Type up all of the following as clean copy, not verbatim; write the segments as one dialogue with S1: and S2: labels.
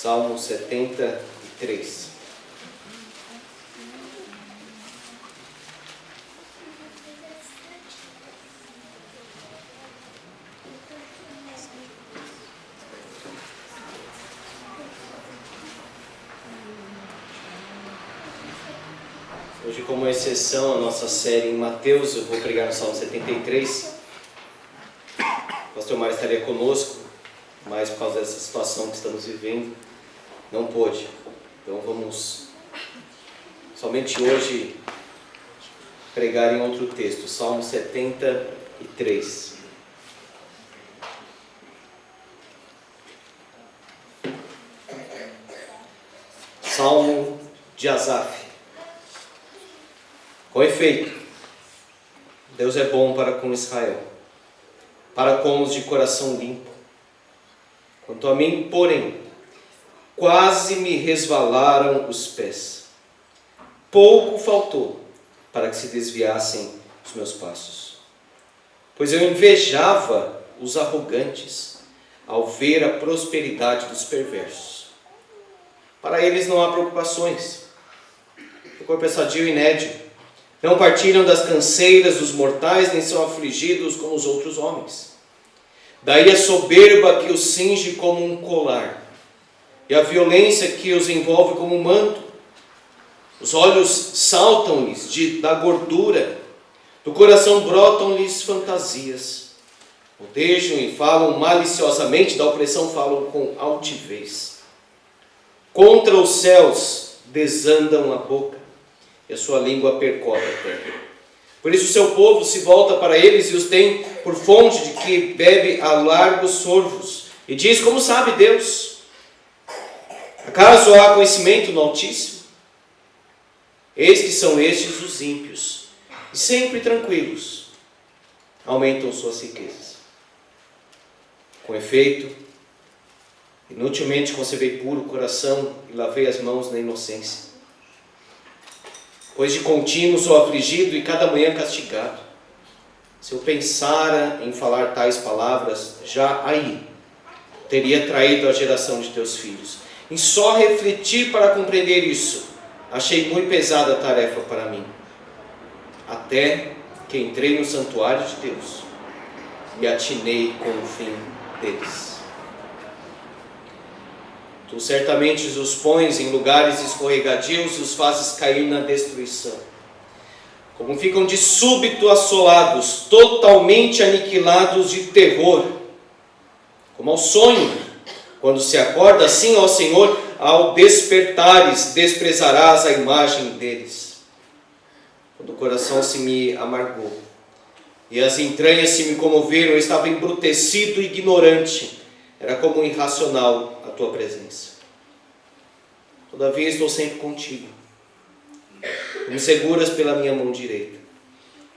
S1: Salmo 73. Hoje, como exceção à nossa série em Mateus, eu vou pregar no Salmo 73. O pastor Mário estaria conosco, mas por causa dessa situação que estamos vivendo, não pôde. Então vamos somente hoje pregar em outro texto, Salmo 73. Salmo de Asaf. Com efeito, Deus é bom para com Israel, para com os de coração limpo. Quanto a mim, porém, quase me resvalaram os pés. Pouco faltou para que se desviassem os meus passos. Pois eu invejava os arrogantes ao ver a prosperidade dos perversos. Para eles não há preocupações. O corpo é sadio e nédio. Não partilham das canseiras dos mortais, nem são afligidos como os outros homens. Daí a soberba que os cinge como um colar, e a violência que os envolve como um manto. Os olhos saltam-lhes da gordura, do coração brotam-lhes fantasias. Odejam e falam maliciosamente, da opressão falam com altivez. Contra os céus desandam a boca, e a sua língua percorre a terra. Por isso o seu povo se volta para eles e os tem por fonte de que bebe a largos sorvos. E diz: como sabe Deus? Acaso há conhecimento no Altíssimo? Eis que são estes os ímpios, e sempre tranquilos, aumentam suas riquezas. Com efeito, inutilmente concebei puro o coração e lavei as mãos na inocência. Pois de contínuo sou afligido e cada manhã castigado. Se eu pensara em falar tais palavras, já aí teria traído a geração de teus filhos. Em só refletir para compreender isso, achei muito pesada a tarefa para mim. Até que entrei no santuário de Deus e atinei com o fim deles. Tu certamente os pões em lugares escorregadios e os fazes cair na destruição. Como ficam de súbito assolados, totalmente aniquilados de terror. Como ao sonho, quando se acorda, assim, ó Senhor, ao despertares, desprezarás a imagem deles. Quando o coração se me amargou e as entranhas se me comoveram, eu estava embrutecido e ignorante. Era como irracional a tua presença. Todavia estou sempre contigo. Tu me seguras pela minha mão direita.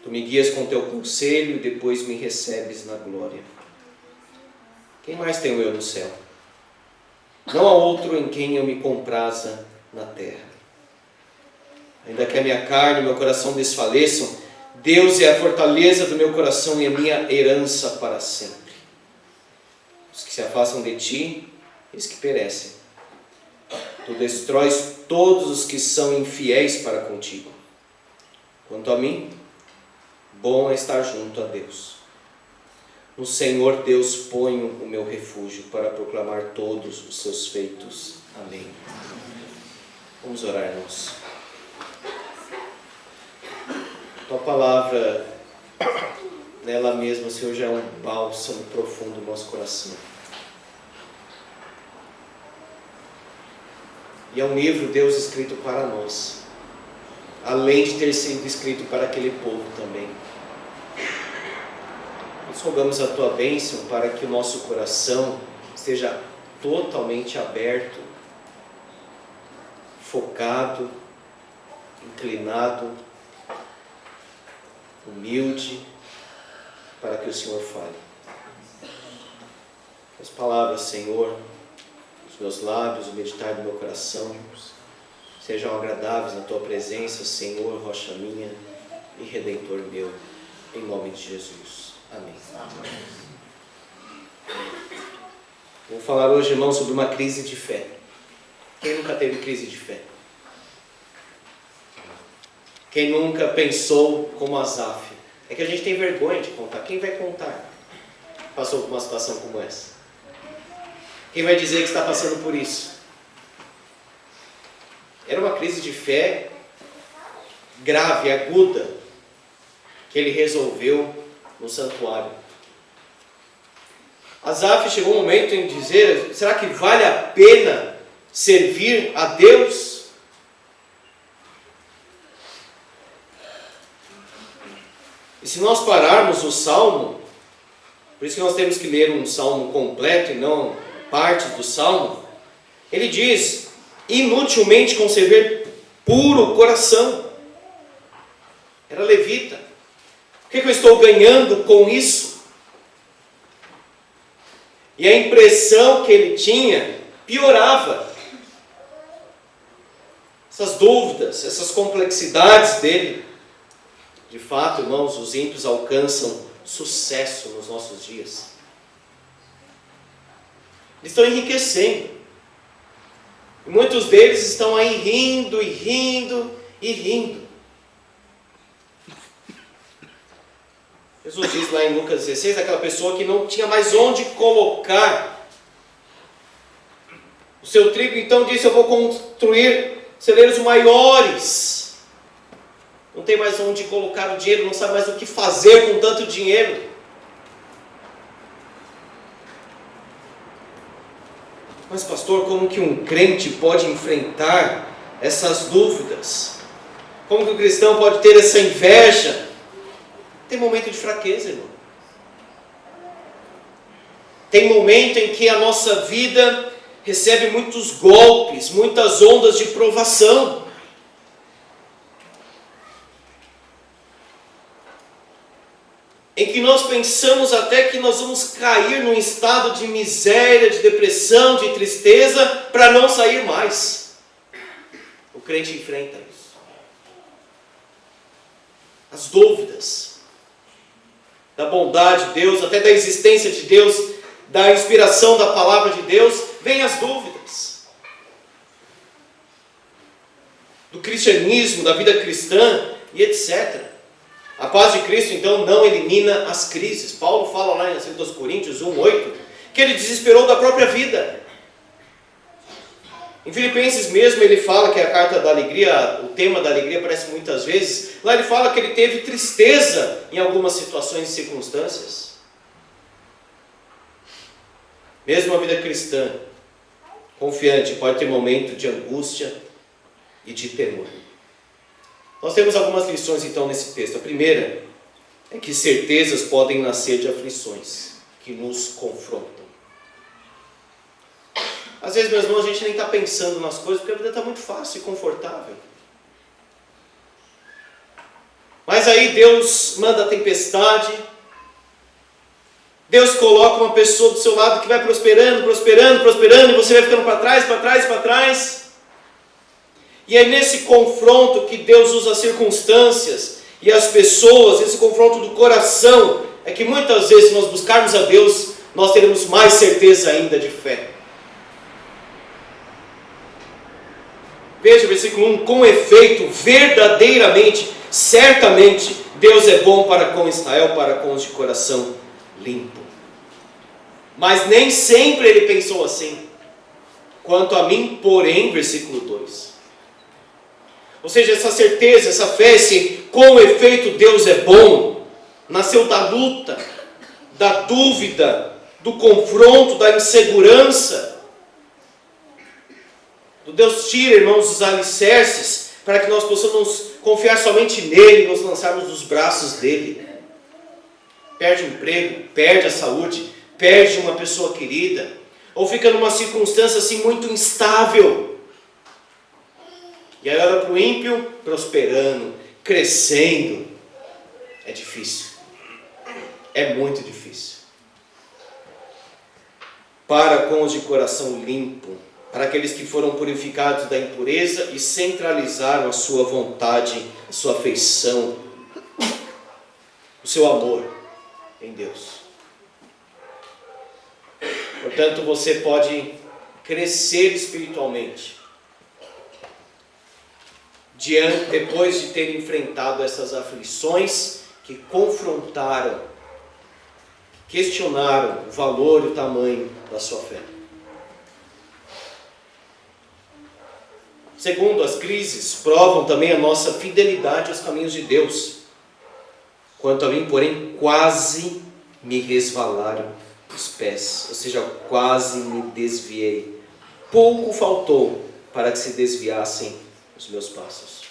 S1: Tu me guias com teu conselho e depois me recebes na glória. Quem mais tenho eu no céu? Não há outro em quem eu me compraza na terra. Ainda que a minha carne e meu coração desfaleçam, Deus é a fortaleza do meu coração e a minha herança para sempre. Os que se afastam de ti, eis que perecem. Tu destróis todos os que são infiéis para contigo. Quanto a mim, bom é estar junto a Deus. No Senhor Deus ponho o meu refúgio para proclamar todos os seus feitos. Amém. Vamos orar, irmãos. Tua palavra, nela mesma, Senhor, já é um bálsamo profundo no nosso coração. E é um livro, Deus, escrito para nós, além de ter sido escrito para aquele povo também. Nós rogamos a Tua bênção para que o nosso coração esteja totalmente aberto, focado, inclinado, humilde, para que o Senhor fale. As palavras, Senhor, os meus lábios, o meditar do meu coração, sejam agradáveis na Tua presença, Senhor, rocha minha e Redentor meu, em nome de Jesus. Amém. Vou falar hoje, irmão, sobre uma crise de fé. Quem nunca teve crise de fé? Quem nunca pensou como Asaf? É que a gente tem vergonha de contar. Quem vai contar? Passou por uma situação como essa. Quem vai dizer que está passando por isso? Era uma crise de fé grave, aguda, que ele resolveu no santuário. Asaf chegou um momento em dizer: será que vale a pena servir a Deus? E se nós pararmos o salmo, por isso que nós temos que ler um salmo completo e não parte do salmo, ele diz: inutilmente conservar puro o coração. Era levita. O que eu estou ganhando com isso? E a impressão que ele tinha piorava. Essas dúvidas, essas complexidades dele. De fato, irmãos, os ímpios alcançam sucesso nos nossos dias. Eles estão enriquecendo. E muitos deles estão aí rindo e rindo e rindo. Jesus diz lá em Lucas 16, aquela pessoa que não tinha mais onde colocar o seu trigo, então disse: eu vou construir celeiros maiores. Não tem mais onde colocar o dinheiro, não sabe mais o que fazer com tanto dinheiro. Mas pastor, como que um crente pode enfrentar essas dúvidas? Como que o cristão pode ter essa inveja? Tem momento de fraqueza, irmão. Tem momento em que a nossa vida recebe muitos golpes, muitas ondas de provação. Em que nós pensamos até que nós vamos cair num estado de miséria, de depressão, de tristeza, para não sair mais. O crente enfrenta isso. As dúvidas da bondade de Deus, até da existência de Deus, da inspiração da palavra de Deus, vem as dúvidas. Do cristianismo, da vida cristã e etc. A paz de Cristo, então, não elimina as crises. Paulo fala lá em 2 Coríntios 1:8, que ele desesperou da própria vida. Em Filipenses mesmo ele fala que a carta da alegria, o tema da alegria aparece muitas vezes. Lá ele fala que ele teve tristeza em algumas situações e circunstâncias. Mesmo a vida cristã, confiante, pode ter momento de angústia e de temor. Nós temos algumas lições então nesse texto. A primeira é que certezas podem nascer de aflições que nos confrontam. Às vezes, meus irmãos, a gente nem está pensando nas coisas porque a vida está muito fácil e confortável. Mas aí Deus manda a tempestade, Deus coloca uma pessoa do seu lado que vai prosperando, prosperando, prosperando, e você vai ficando para trás, para trás, para trás. E é nesse confronto que Deus usa as circunstâncias e as pessoas, esse confronto do coração, é que muitas vezes, se nós buscarmos a Deus, nós teremos mais certeza ainda de fé. Veja o versículo 1, com efeito, verdadeiramente, certamente, Deus é bom para com Israel, para com os de coração limpo. Mas nem sempre ele pensou assim. Quanto a mim, porém, versículo 2. Ou seja, essa certeza, essa fé, esse com efeito Deus é bom, nasceu da luta, da dúvida, do confronto, da insegurança. Deus tira, irmãos, os alicerces para que nós possamos confiar somente nele e nos lançarmos nos braços dele. Perde o emprego, perde a saúde, perde uma pessoa querida, ou fica numa circunstância assim muito instável. E aí olha para o ímpio prosperando, crescendo. É difícil. É muito difícil. Para com os de coração limpo, para aqueles que foram purificados da impureza e centralizaram a sua vontade, a sua afeição, o seu amor em Deus. Portanto, você pode crescer espiritualmente depois de ter enfrentado essas aflições que confrontaram, questionaram o valor e o tamanho da sua fé. Segundo, as crises provam também a nossa fidelidade aos caminhos de Deus. Quanto a mim, porém, quase me resvalaram os pés, ou seja, quase me desviei. Pouco faltou para que se desviassem os meus passos.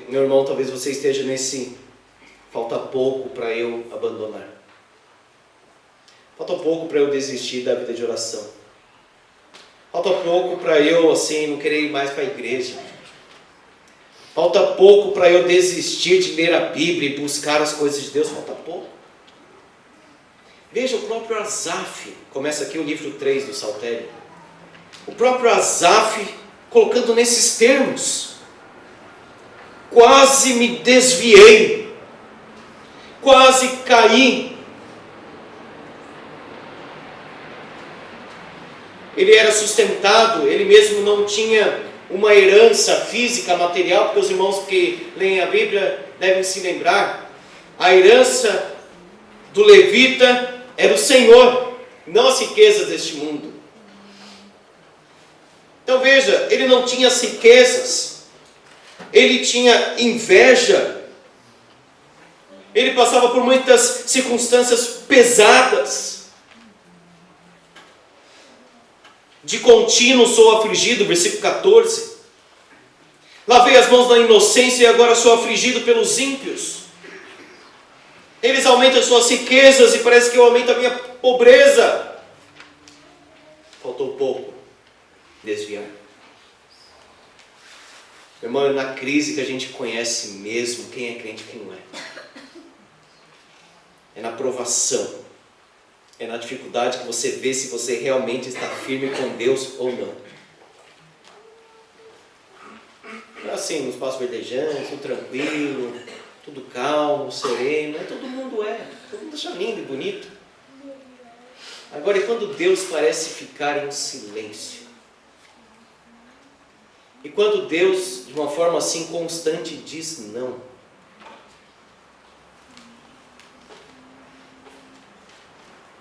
S1: Meu irmão, talvez você esteja nesse falta pouco para eu abandonar. Falta pouco para eu desistir da vida de oração. Falta pouco para eu, não querer ir mais para a igreja. Falta pouco para eu desistir de ler a Bíblia e buscar as coisas de Deus. Falta pouco. Veja, o próprio Asaf, começa aqui o livro 3 do Saltério. O próprio Asaf colocando nesses termos: quase me desviei, quase caí. Ele era sustentado, ele mesmo não tinha uma herança física, material, porque os irmãos que leem a Bíblia devem se lembrar, a herança do levita era o Senhor, não as riquezas deste mundo. Então veja, ele não tinha as riquezas, ele tinha inveja, ele passava por muitas circunstâncias pesadas. De contínuo sou afligido, versículo 14. Lavei as mãos na inocência e agora sou afligido pelos ímpios. Eles aumentam suas riquezas e parece que eu aumento a minha pobreza. Faltou pouco desviar. Meu irmão, é na crise que a gente conhece mesmo quem é crente e quem não é. É na provação. É na dificuldade que você vê se você realmente está firme com Deus ou não. Não é assim, no espaço verdejante, tudo tranquilo, tudo calmo, sereno. Todo mundo acha lindo e bonito. Agora, e quando Deus parece ficar em silêncio? E quando Deus, de uma forma assim constante, diz não?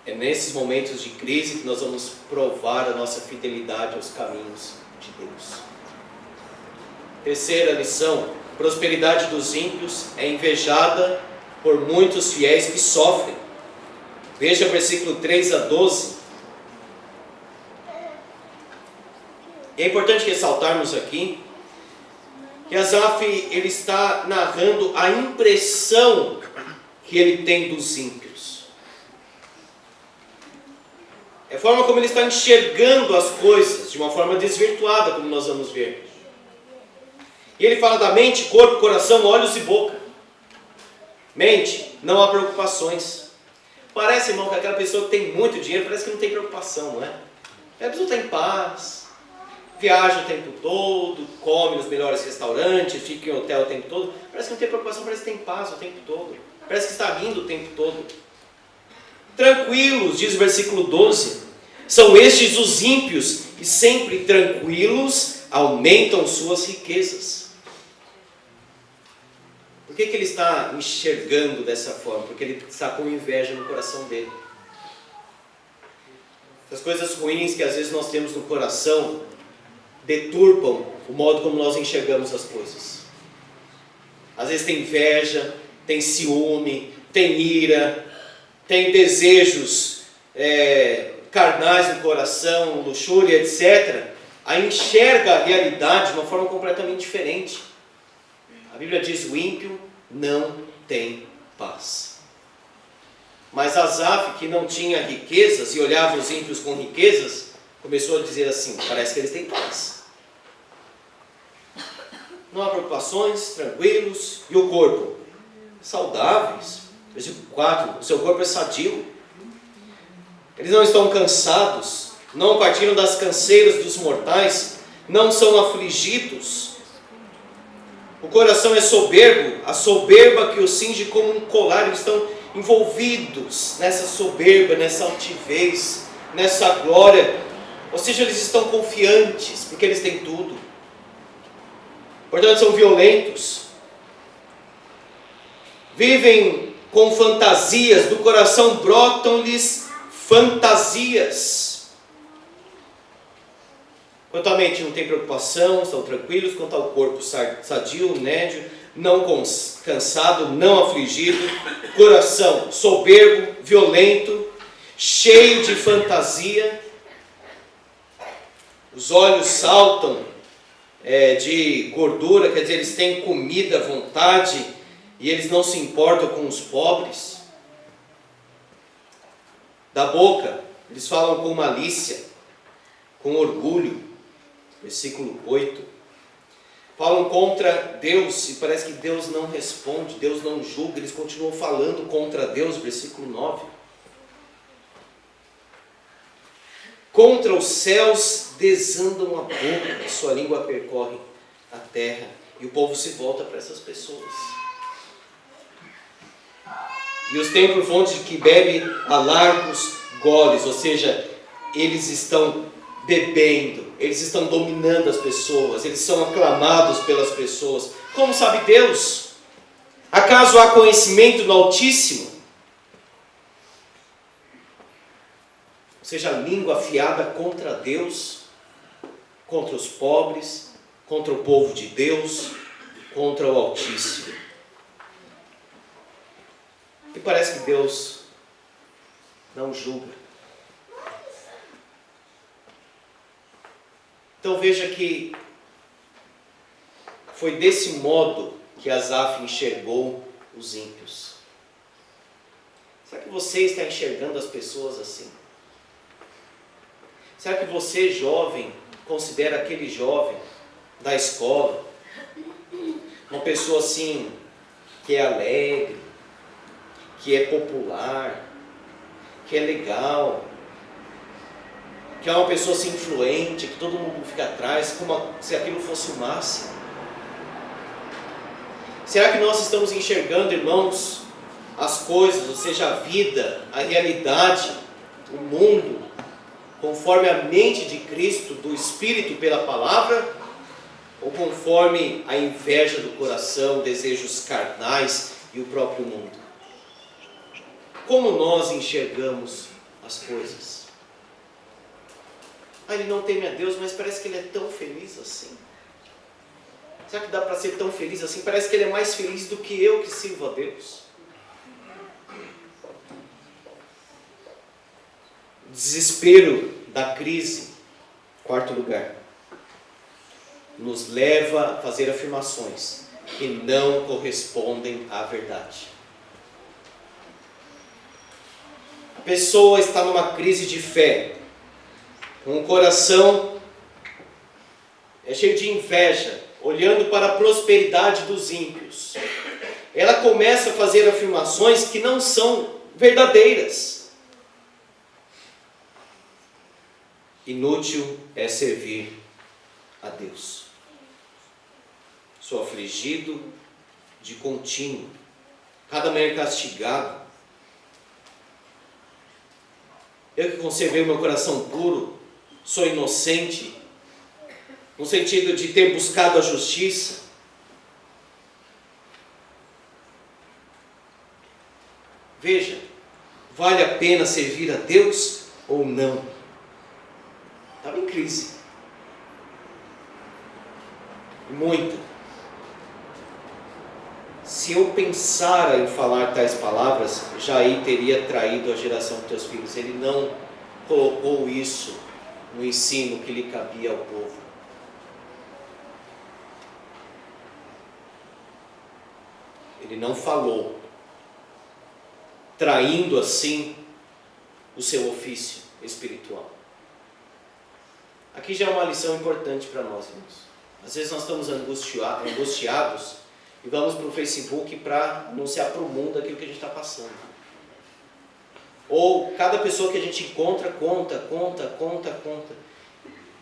S1: É nesses momentos de crise que nós vamos provar a nossa fidelidade aos caminhos de Deus. Terceira lição: prosperidade dos ímpios é invejada por muitos fiéis que sofrem. Veja o versículo 3 a 12. É importante ressaltarmos aqui que Asaf, ele está narrando a impressão que ele tem dos ímpios. É a forma como ele está enxergando as coisas, de uma forma desvirtuada, como nós vamos ver. E ele fala da mente, corpo, coração, olhos e boca. Mente, não há preocupações. Parece, irmão, que aquela pessoa que tem muito dinheiro, parece que não tem preocupação, não é? A pessoa está em paz, viaja o tempo todo, come nos melhores restaurantes, fica em hotel o tempo todo. Parece que não tem preocupação, parece que tem paz o tempo todo. Parece que está rindo o tempo todo. Tranquilos, diz o versículo 12, são estes os ímpios, e sempre tranquilos aumentam suas riquezas. Por que ele está enxergando dessa forma? Porque ele está com inveja no coração dele. As coisas ruins que às vezes nós temos no coração deturpam o modo como nós enxergamos as coisas. Às vezes tem inveja, tem ciúme, tem ira, tem desejos carnais no coração, luxúria, etc. Aí enxerga a realidade de uma forma completamente diferente. A Bíblia diz: o ímpio não tem paz. Mas Asaf, que não tinha riquezas e olhava os ímpios com riquezas, começou a dizer assim: parece que eles têm paz. Não há preocupações, tranquilos. E o corpo? Saudáveis. Versículo 4, o seu corpo é sadio. Eles não estão cansados, não partiram das canseiras dos mortais, não são afligidos. O coração é soberbo, a soberba que os cinge como um colar. Eles estão envolvidos nessa soberba, nessa altivez, nessa glória. Ou seja, eles estão confiantes, porque eles têm tudo. Portanto, são violentos. Vivem com fantasias, do coração brotam-lhes fantasias. Quanto à mente, não tem preocupação, estão tranquilos. Quanto ao corpo, sadio, nédio, não cansado, não afligido. Coração soberbo, violento, cheio de fantasia. Os olhos saltam de gordura, quer dizer, eles têm comida à vontade e eles não se importam com os pobres. Da boca, eles falam com malícia, com orgulho. Versículo 8. Falam contra Deus e parece que Deus não responde, Deus não julga, eles continuam falando contra Deus. Versículo 9. Contra os céus desandam a boca, sua língua percorre a terra. E o povo se volta para essas pessoas. E os tem por fonte de que bebe a largos goles, ou seja, eles estão bebendo, eles estão dominando as pessoas, eles são aclamados pelas pessoas. Como sabe Deus? Acaso há conhecimento no Altíssimo? Ou seja, a língua afiada contra Deus, contra os pobres, contra o povo de Deus, contra o Altíssimo. E parece que Deus não julga. Então veja que foi desse modo que Asaf enxergou os ímpios. Será que você está enxergando as pessoas assim? Será que você, jovem, considera aquele jovem da escola uma pessoa assim, que é alegre, que é popular, que é legal, que é uma pessoa assim influente, que todo mundo fica atrás, como se aquilo fosse o máximo? Será que nós estamos enxergando, irmãos, as coisas, ou seja, a vida, a realidade, o mundo, conforme a mente de Cristo, do Espírito pela palavra, ou conforme a inveja do coração, desejos carnais e o próprio mundo? Como nós enxergamos as coisas? Ele não teme a Deus, mas parece que ele é tão feliz assim. Será que dá para ser tão feliz assim? Parece que ele é mais feliz do que eu que sirvo a Deus. O desespero da crise, quarto lugar, nos leva a fazer afirmações que não correspondem à verdade. A pessoa está numa crise de fé, com o coração cheio de inveja, olhando para a prosperidade dos ímpios. Ela começa a fazer afirmações que não são verdadeiras. Inútil é servir a Deus. Sou afligido de contínuo, cada manhã castigado. Eu que conservei o meu coração puro, sou inocente, no sentido de ter buscado a justiça. Veja, vale a pena servir a Deus ou não? Estava em crise. Muita. Se eu pensara em falar tais palavras, Jair teria traído a geração dos teus filhos. Ele não colocou isso no ensino que lhe cabia ao povo. Ele não falou, traindo assim o seu ofício espiritual. Aqui já é uma lição importante para nós, irmãos. Às vezes nós estamos angustiados e vamos para o Facebook para anunciar para o mundo aquilo que a gente está passando. Ou cada pessoa que a gente encontra, conta.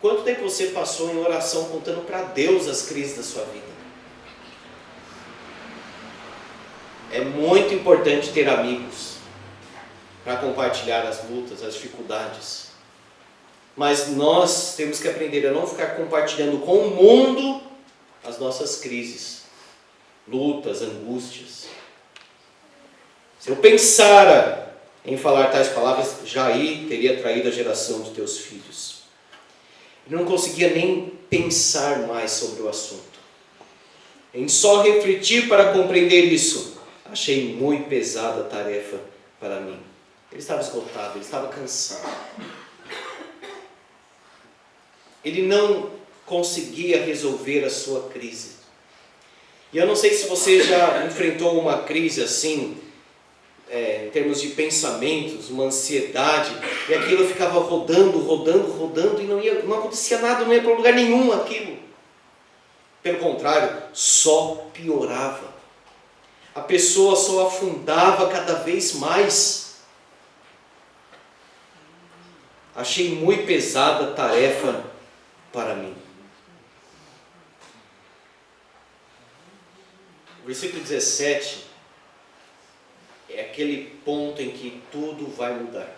S1: Quanto tempo você passou em oração contando para Deus as crises da sua vida? É muito importante ter amigos para compartilhar as lutas, as dificuldades. Mas nós temos que aprender a não ficar compartilhando com o mundo as nossas crises, lutas, angústias. Se eu pensara em falar tais palavras, Jair teria traído a geração de teus filhos. Ele não conseguia nem pensar mais sobre o assunto. Em só refletir para compreender isso, achei muito pesada a tarefa para mim. Ele estava esgotado, ele estava cansado. Ele não conseguia resolver a sua crise. E eu não sei se você já enfrentou uma crise assim, em termos de pensamentos, uma ansiedade, e aquilo ficava rodando, e não acontecia nada, não ia para lugar nenhum aquilo. Pelo contrário, só piorava. A pessoa só afundava cada vez mais. Achei muito pesada a tarefa para mim. O versículo 17 é aquele ponto em que tudo vai mudar.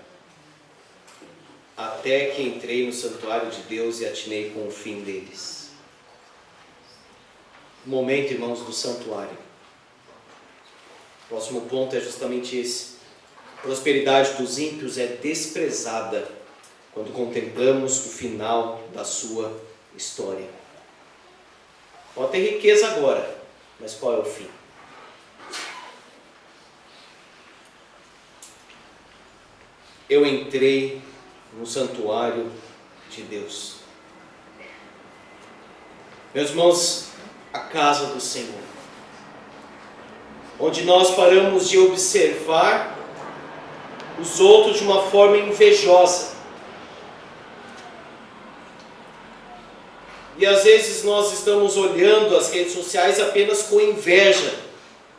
S1: Até que entrei no santuário de Deus e atinei com o fim deles. O momento, irmãos, do santuário. O próximo ponto é justamente esse. A prosperidade dos ímpios é desprezada quando contemplamos o final da sua história. Pode ter riqueza agora, mas qual é o fim? Eu entrei no santuário de Deus. Meus irmãos, a casa do Senhor, onde nós paramos de observar os outros de uma forma invejosa. E às vezes nós estamos olhando as redes sociais apenas com inveja,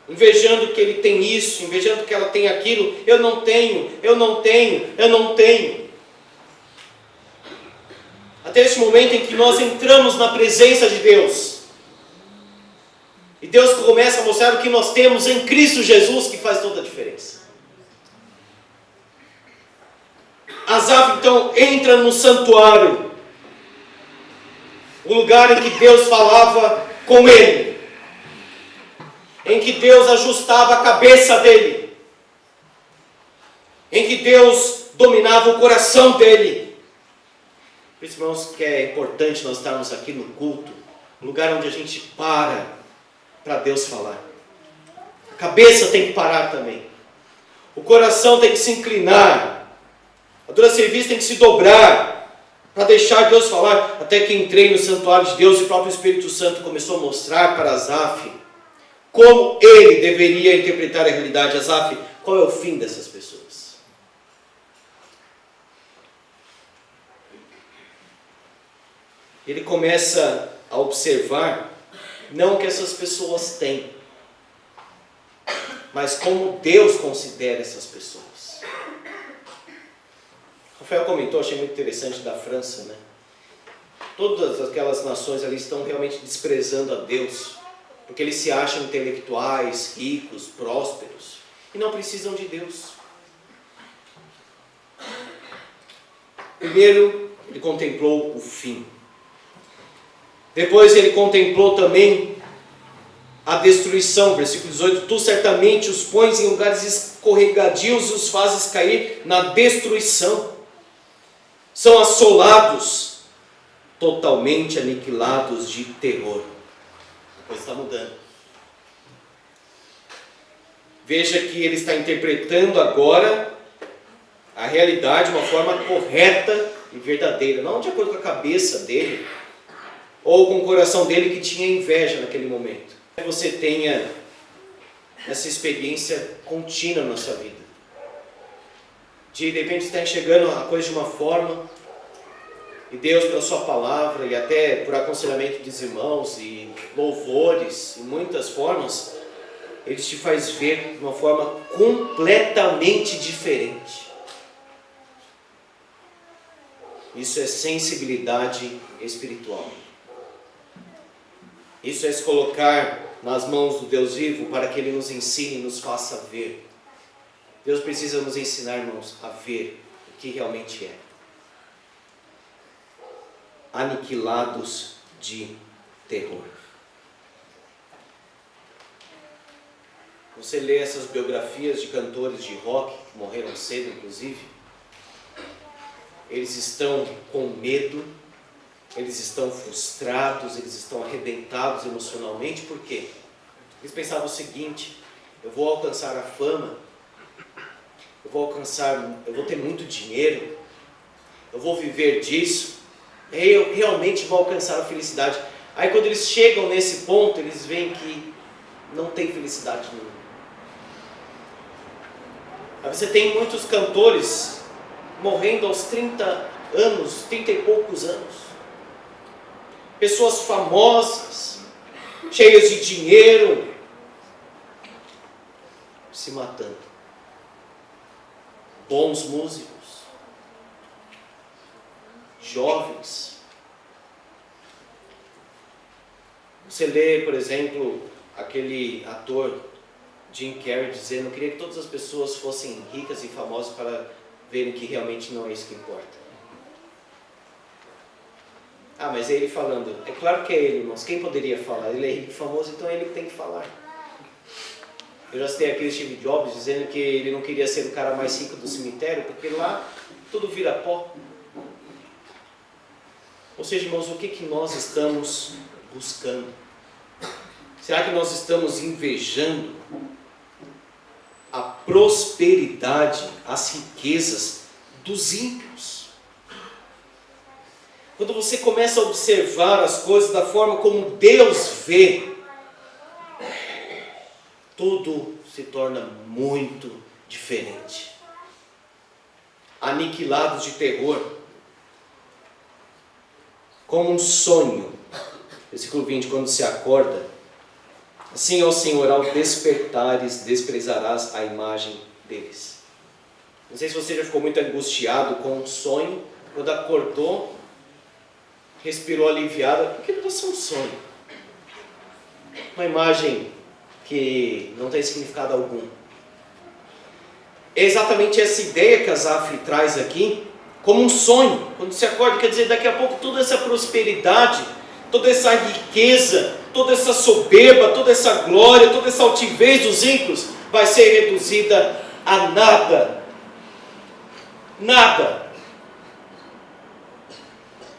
S1: invejando que ele tem isso, invejando que ela tem aquilo. Eu não tenho. Até esse momento em que nós entramos na presença de Deus, e Deus começa a mostrar o que nós temos em Cristo Jesus, que faz toda a diferença. Asaf então entra no santuário, o lugar em que Deus falava com ele, em que Deus ajustava a cabeça dele, em que Deus dominava o coração dele. Por isso, irmãos, que é importante nós estarmos aqui no culto, um lugar onde a gente para Deus falar. A cabeça tem que parar também, o coração tem que se inclinar, a dura serviço tem que se dobrar, para deixar Deus falar. Até que entrei no santuário de Deus e o próprio Espírito Santo começou a mostrar para Asaf como ele deveria interpretar a realidade. Asaf, qual é o fim dessas pessoas? Ele começa a observar não o que essas pessoas têm, mas como Deus considera essas pessoas. Rafael comentou, achei muito interessante, da França, né? Todas aquelas nações ali estão realmente desprezando a Deus, porque eles se acham intelectuais, ricos, prósperos, e não precisam de Deus. Primeiro, ele contemplou o fim. Depois ele contemplou também a destruição. Versículo 18, tu certamente os pões em lugares escorregadios e os fazes cair na destruição. São assolados, totalmente aniquilados de terror. A coisa está mudando. Veja que ele está interpretando agora a realidade de uma forma correta e verdadeira, não de acordo com a cabeça dele, ou com o coração dele que tinha inveja naquele momento. Que você tenha essa experiência contínua na sua vida. De repente está enxergando a coisa de uma forma, e Deus, pela sua palavra, e até por aconselhamento dos irmãos, e louvores, e muitas formas, Ele te faz ver de uma forma completamente diferente. Isso é sensibilidade espiritual. Isso é se colocar nas mãos do Deus vivo para que Ele nos ensine e nos faça ver. Deus precisa nos ensinar, irmãos, a ver o que realmente é. aniquilados de terror. Você lê essas biografias de cantores de rock, que morreram cedo inclusive, eles estão com medo, eles estão frustrados, eles estão arrebentados emocionalmente. Por quê? Eles pensavam o seguinte: eu vou alcançar a fama, eu vou ter muito dinheiro, eu vou viver disso, eu realmente vou alcançar a felicidade. Aí quando eles chegam nesse ponto, eles veem que não tem felicidade nenhuma. Aí você tem muitos cantores morrendo aos 30 anos, 30 e poucos anos. Pessoas famosas, cheias de dinheiro, se matando. Bons músicos, jovens. Você lê, por exemplo, aquele ator Jim Carrey dizendo: eu queria que todas as pessoas fossem ricas e famosas para verem que realmente não é isso que importa. Ah, mas é ele falando. É claro que é ele, irmãos. Quem poderia falar? Ele é rico e famoso, então é ele que tem que falar. Eu já citei aquele Steve Jobs dizendo que ele não queria ser o cara mais rico do cemitério, porque lá tudo vira pó. Ou seja, irmãos, o que nós estamos buscando? Será que nós estamos invejando a prosperidade, as riquezas dos ímpios? Quando você começa a observar as coisas da forma como Deus vê, tudo se torna muito diferente. Aniquilados de terror, como um sonho. Versículo 20, quando se acorda, assim, ó Senhor, ao despertares, desprezarás a imagem deles. Não sei se você já ficou muito angustiado com um sonho, quando acordou, respirou aliviado, porque não é só um sonho. Uma imagem que não tem significado algum. É exatamente essa ideia que Asaf traz aqui, como um sonho. Quando se acorda, quer dizer, daqui a pouco toda essa prosperidade, toda essa riqueza, toda essa soberba, toda essa glória, toda essa altivez dos ímpios vai ser reduzida a nada. Nada.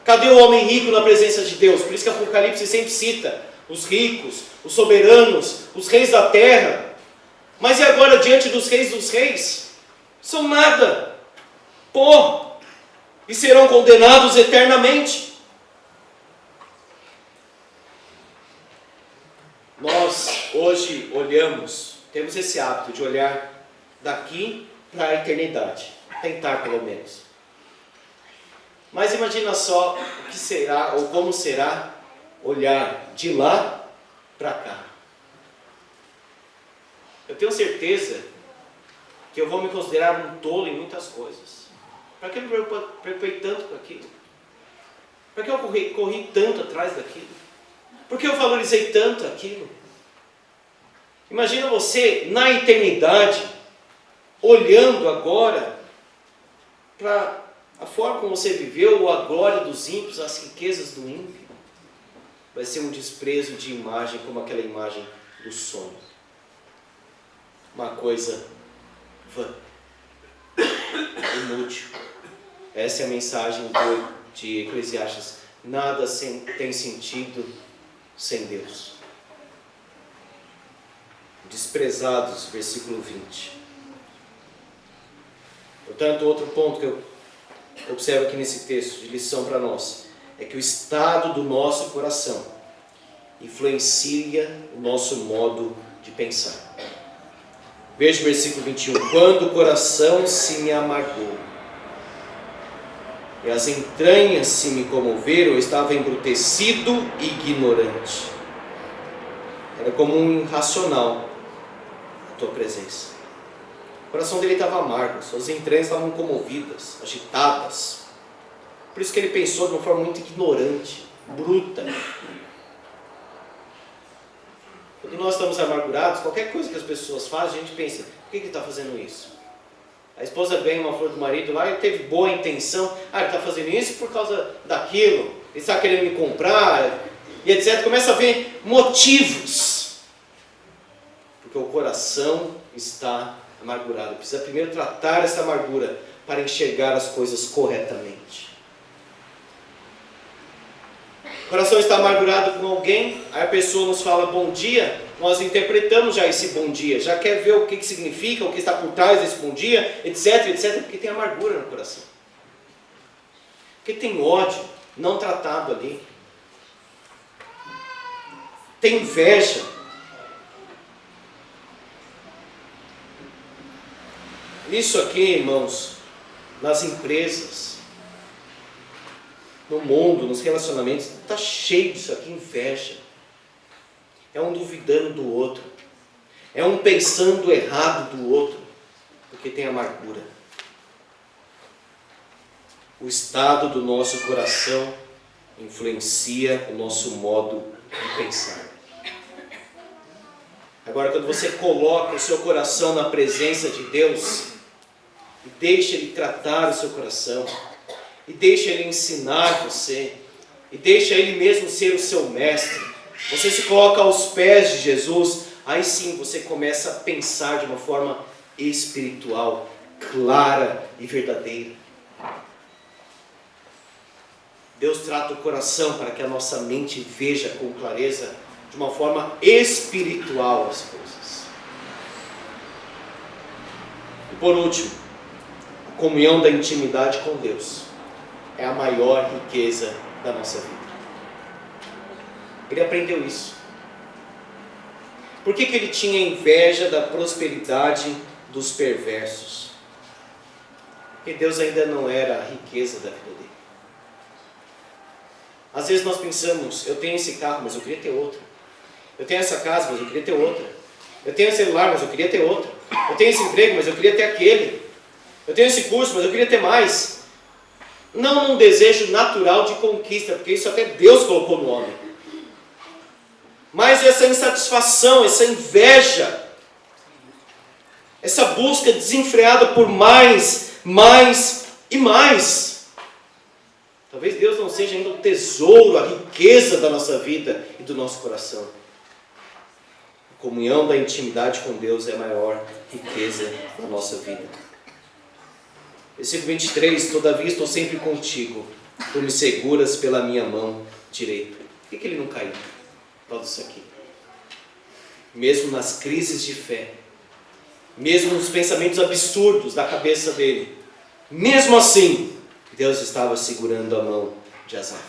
S1: Cadê o homem rico na presença de Deus? Por isso que Apocalipse sempre cita os ricos, os soberanos, os reis da terra. Mas e agora diante dos reis dos reis? São nada. Pó. E serão condenados eternamente. Nós hoje olhamos, temos esse hábito de olhar daqui para a eternidade. Tentar pelo menos. Mas imagina só o que será, ou como será, olhar de lá para cá. Eu tenho certeza que eu vou me considerar um tolo em muitas coisas. Para que eu me preocupei tanto com aquilo? Para que eu corri tanto atrás daquilo? Por que eu valorizei tanto aquilo? Imagina você na eternidade, olhando agora para a forma como você viveu, a glória dos ímpios, as riquezas do ímpio. Vai ser um desprezo de imagem, como aquela imagem do sonho. Uma coisa vã, inútil. Essa é a mensagem de Eclesiastes. Nada tem sentido sem Deus. Desprezados, versículo 20. Portanto, outro ponto que eu observo aqui nesse texto, de lição para nós, é que o estado do nosso coração influencia o nosso modo de pensar. Veja o versículo 21. Quando o coração se me amargou e as entranhas se me comoveram, eu estava embrutecido e ignorante. Era como um irracional a tua presença. O coração dele estava amargo, suas entranhas estavam comovidas, agitadas. Por isso que ele pensou de uma forma muito ignorante, bruta. Quando nós estamos amargurados, qualquer coisa que as pessoas fazem, a gente pensa: por que ele está fazendo isso? A esposa ganha uma flor do marido lá, ele teve boa intenção. Ele está fazendo isso por causa daquilo. Ele está querendo me comprar, e etc. Começa a ver motivos. Porque o coração está amargurado. Precisa primeiro tratar essa amargura para enxergar as coisas corretamente. O coração está amargurado com alguém, aí a pessoa nos fala bom dia, nós interpretamos já esse bom dia, já quer ver o que significa, o que está por trás desse bom dia, etc, etc, porque tem amargura no coração. Porque tem ódio não tratado ali. Tem inveja. Isso aqui, irmãos, nas empresas, no mundo, nos relacionamentos, está cheio disso aqui, inveja. É um duvidando do outro. É um pensando errado do outro, porque tem amargura. O estado do nosso coração influencia o nosso modo de pensar. Agora, quando você coloca o seu coração na presença de Deus, e deixa Ele tratar o seu coração, e deixa Ele ensinar você, e deixa Ele mesmo ser o seu mestre, você se coloca aos pés de Jesus, aí sim você começa a pensar de uma forma espiritual, clara e verdadeira. Deus trata o coração para que a nossa mente veja com clareza, de uma forma espiritual, as coisas. E por último, a comunhão da intimidade com Deus é a maior riqueza da nossa vida. Ele aprendeu isso. Por que ele tinha inveja da prosperidade dos perversos? Porque Deus ainda não era a riqueza da vida dele. Às vezes nós pensamos, eu tenho esse carro, mas eu queria ter outro. Eu tenho essa casa, mas eu queria ter outra. Eu tenho esse celular, mas eu queria ter outro. Eu tenho esse emprego, mas eu queria ter aquele. Eu tenho esse curso, mas eu queria ter mais. Não um desejo natural de conquista, porque isso até Deus colocou no homem. Mas essa insatisfação, essa inveja, essa busca desenfreada por mais, mais e mais. Talvez Deus não seja ainda o tesouro, a riqueza da nossa vida e do nosso coração. A comunhão da intimidade com Deus é a maior riqueza da nossa vida. Versículo 23, todavia estou sempre contigo, tu me seguras pela minha mão direita. Por que ele não caiu? Tudo isso aqui. Mesmo nas crises de fé, mesmo nos pensamentos absurdos da cabeça dele, mesmo assim, Deus estava segurando a mão de Asaf.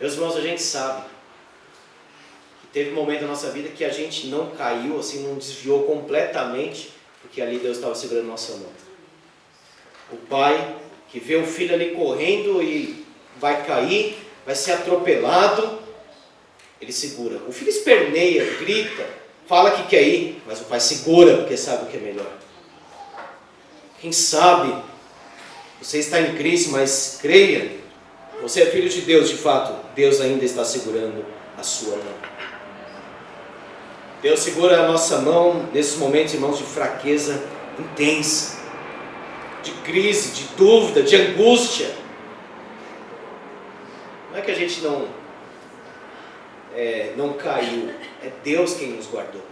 S1: Meus irmãos, a gente sabe que teve um momento da nossa vida que a gente não caiu, assim, não desviou completamente, porque ali Deus estava segurando a nossa mão. O pai que vê o filho ali correndo e vai cair, vai ser atropelado, ele segura. O filho esperneia, grita, fala que quer ir, mas o pai segura porque sabe o que é melhor. Quem sabe você está em crise, mas creia, você é filho de Deus, de fato, Deus ainda está segurando a sua mão. Deus segura a nossa mão nesses momentos, irmãos, de fraqueza intensa, de crise, de dúvida, de angústia. Não é que a gente não caiu, é Deus quem nos guardou.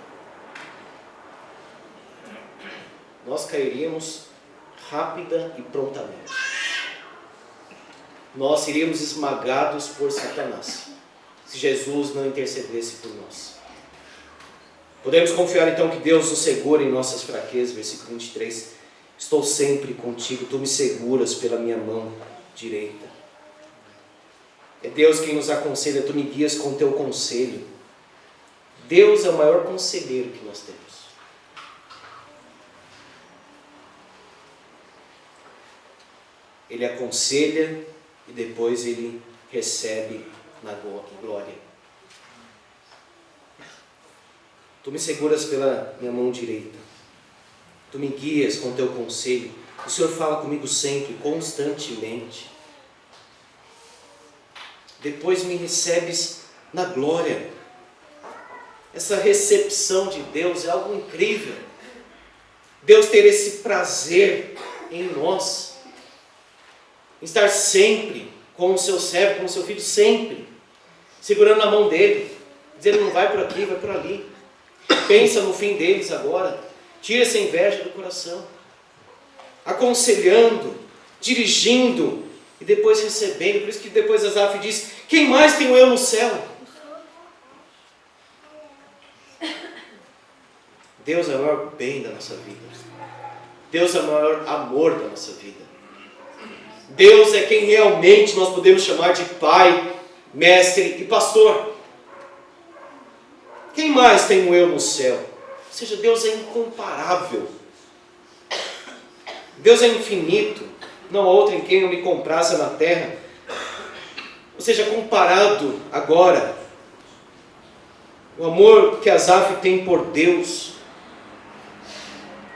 S1: Nós cairíamos rápida e prontamente. Nós seríamos esmagados por Satanás, se Jesus não intercedesse por nós. Podemos confiar então que Deus nos segura em nossas fraquezas, versículo 23. Estou sempre contigo, tu me seguras pela minha mão direita. É Deus quem nos aconselha, tu me guias com teu conselho. Deus é o maior conselheiro que nós temos. Ele aconselha e depois ele recebe na glória. Tu me seguras pela minha mão direita. Tu me guias com teu conselho. O Senhor fala comigo sempre, constantemente. Depois me recebes na glória. Essa recepção de Deus é algo incrível. Deus ter esse prazer em nós, em estar sempre com o seu servo, com o seu filho, sempre, segurando na mão dele, dizendo, não vai por aqui, vai por ali. Pensa no fim deles agora, tira essa inveja do coração, aconselhando, dirigindo, e depois recebendo. Por isso que depois Asaf diz, quem mais tenho eu no céu? Deus é o maior bem da nossa vida. Deus é o maior amor da nossa vida. Deus é quem realmente nós podemos chamar de Pai, Mestre e Pastor. Quem mais tenho eu no céu? Ou seja, Deus é incomparável. Deus é infinito. Não há outro em quem eu me compraça na terra. Ou seja, comparado agora, o amor que Asaf tem por Deus,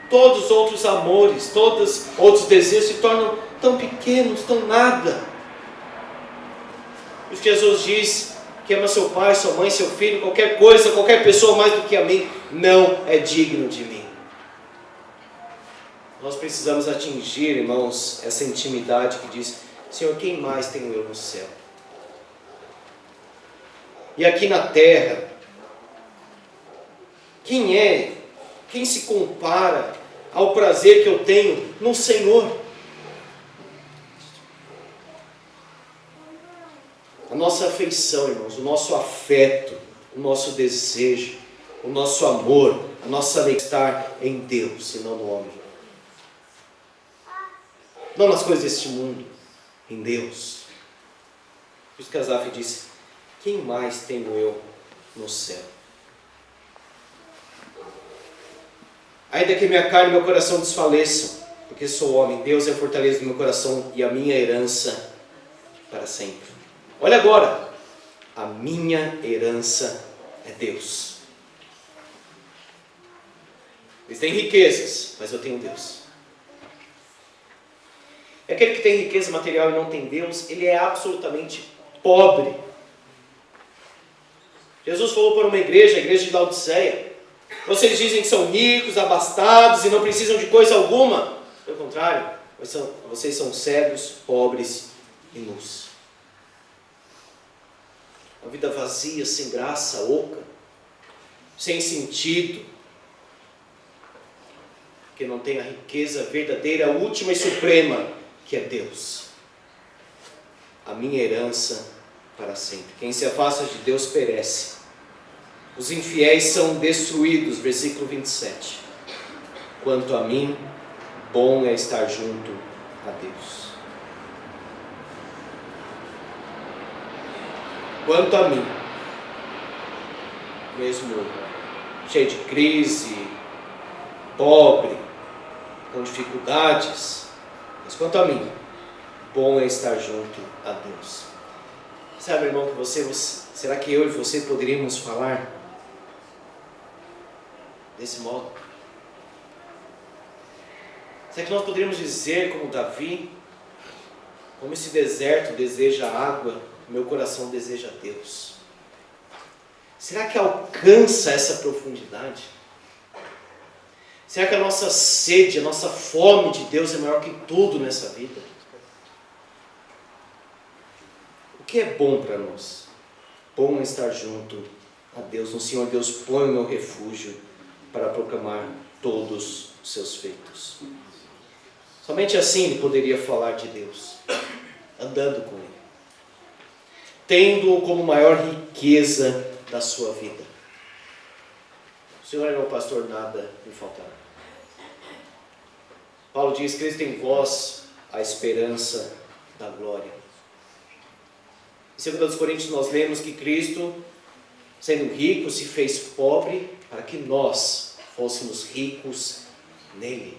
S1: todos os outros amores, todos os outros desejos se tornam tão pequenos, tão nada. Por isso Jesus diz que ama seu pai, sua mãe, seu filho, qualquer coisa, qualquer pessoa mais do que a mim, não é digno de mim. Nós precisamos atingir, irmãos, essa intimidade que diz, Senhor, quem mais tenho eu no céu? E aqui na terra, quem se compara ao prazer que eu tenho no Senhor? A nossa afeição, irmãos, o nosso afeto, o nosso desejo, o nosso amor, a nossa alegria estar em Deus e não no homem. Não nas coisas deste mundo, em Deus. Por isso que Asaf disse, quem mais tenho eu no céu? Ainda que minha carne e meu coração desfaleçam, porque sou homem, Deus é a fortaleza do meu coração e a minha herança para sempre. Olha agora, a minha herança é Deus. Eles têm riquezas, mas eu tenho Deus. É aquele que tem riqueza material e não tem Deus, ele é absolutamente pobre. Jesus falou para uma igreja, a igreja de Laodiceia, vocês dizem que são ricos, abastados e não precisam de coisa alguma. Pelo contrário, vocês são cegos, pobres e nus. Uma vida vazia, sem graça, oca, sem sentido, que não tem a riqueza verdadeira, última e suprema, que é Deus. A minha herança para sempre. Quem se afasta de Deus perece. Os infiéis são destruídos, versículo 27. Quanto a mim, bom é estar junto a Deus. Quanto a mim, mesmo cheio de crise, pobre, com dificuldades, mas quanto a mim, bom é estar junto a Deus. Sabe, irmão, que será que eu e você poderíamos falar desse modo? Será que nós poderíamos dizer como Davi, como esse deserto deseja água, meu coração deseja Deus? Será que alcança essa profundidade? Será que a nossa sede, a nossa fome de Deus é maior que tudo nessa vida? O que é bom para nós? Bom é estar junto a Deus. No Senhor Deus põe o meu refúgio para proclamar todos os seus feitos. Somente assim ele poderia falar de Deus, andando com Ele, tendo-o como maior riqueza da sua vida. O Senhor é meu pastor, nada me faltará. Paulo diz, Cristo em vós, a esperança da glória. Em 2 Coríntios nós lemos que Cristo, sendo rico, se fez pobre para que nós fôssemos ricos nele.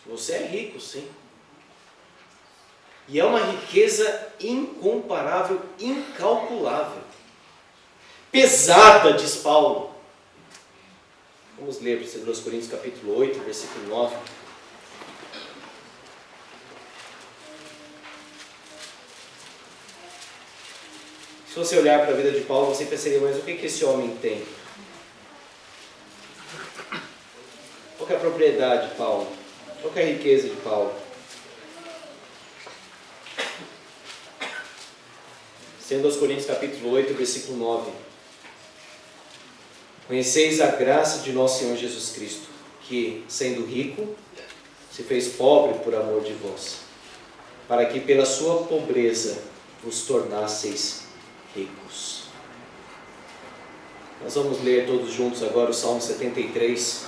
S1: Você é rico, sim. E é uma riqueza incomparável, incalculável. Pesada, diz Paulo. Vamos ler 2 Coríntios capítulo 8, versículo 9. Se você olhar para a vida de Paulo, você pensaria, mas o que esse homem tem? propriedade de Paulo? Qual que é a riqueza de Paulo? Sendo aos Coríntios capítulo 8, versículo 9. Conheceis a graça de nosso Senhor Jesus Cristo, que, sendo rico, se fez pobre por amor de vós, para que pela sua pobreza vos tornasseis ricos. Nós vamos ler todos juntos agora o Salmo 73,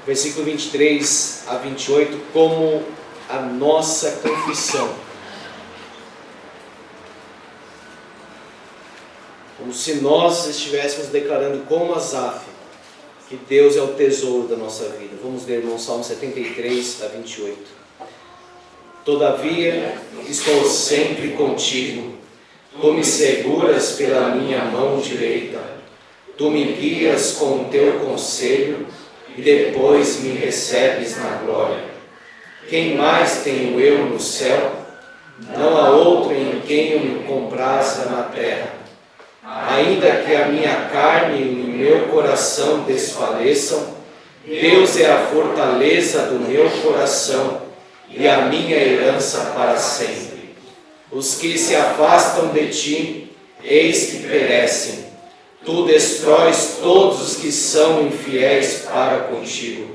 S1: versículo 23 a 28, como a nossa confissão. Como se nós estivéssemos declarando como Asaf, que Deus é o tesouro da nossa vida. Vamos ler, irmão, Salmo 73 a 28. Todavia estou sempre contigo, tu me seguras pela minha mão direita, tu me guias com o teu conselho e depois me recebes na glória. Quem mais tenho eu no céu? Não há outro em quem eu me compraza na terra. Ainda que a minha carne e o meu coração desfaleçam, Deus é a fortaleza do meu coração e a minha herança para sempre. Os que se afastam de ti, eis que perecem. Tu destróis todos os que são infiéis para contigo.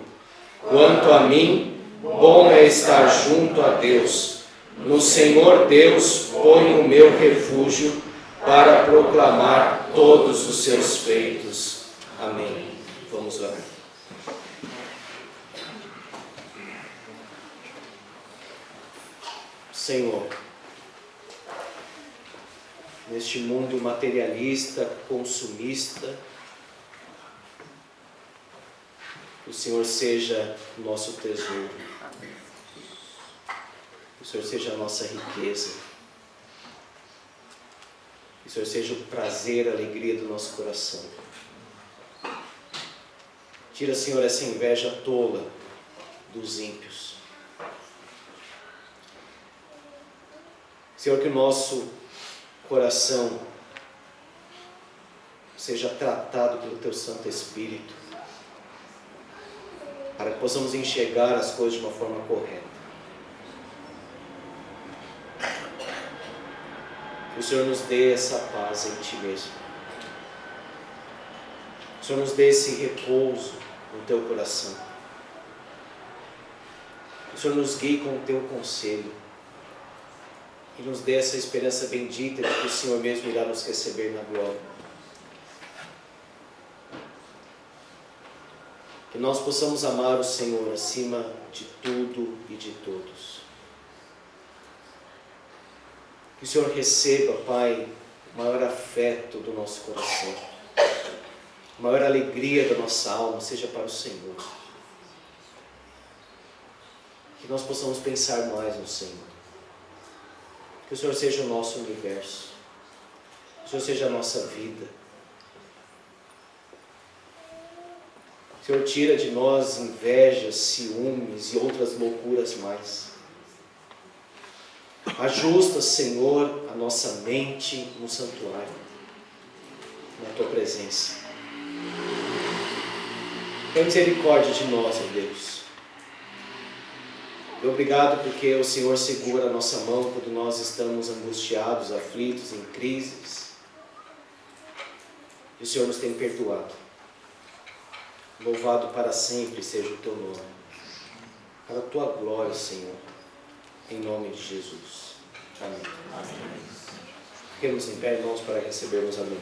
S1: Quanto a mim, bom é estar junto a Deus. No Senhor Deus ponho o meu refúgio, para proclamar todos os seus feitos. Amém. Vamos orar. Senhor, neste mundo materialista, consumista, que o Senhor seja o nosso tesouro, que o Senhor seja a nossa riqueza, que o Senhor seja o prazer, a alegria do nosso coração. Tira, Senhor, essa inveja tola dos ímpios. Senhor, que o nosso coração seja tratado pelo Teu Santo Espírito, para que possamos enxergar as coisas de uma forma correta. Que o Senhor nos dê essa paz em Ti mesmo. Que o Senhor nos dê esse repouso no Teu coração. Que o Senhor nos guie com o Teu conselho. E nos dê essa esperança bendita de que o Senhor mesmo irá nos receber na glória. Que nós possamos amar o Senhor acima de tudo e de todos. Que o Senhor receba, Pai, o maior afeto do nosso coração, a maior alegria da nossa alma, seja para o Senhor. Que nós possamos pensar mais no Senhor. Que o Senhor seja o nosso universo, que o Senhor seja a nossa vida. O Senhor tira de nós invejas, ciúmes e outras loucuras mais. Ajusta, Senhor, a nossa mente no santuário, na Tua presença. Tenha misericórdia de nós, ó Deus. E obrigado porque o Senhor segura a nossa mão quando nós estamos angustiados, aflitos, em crises. E o Senhor nos tem perdoado. Louvado para sempre seja o Teu nome. Para a Tua glória, Senhor. Em nome de Jesus. Amém. Amém. Fiquemos em pé, irmãos, para recebermos a bênção.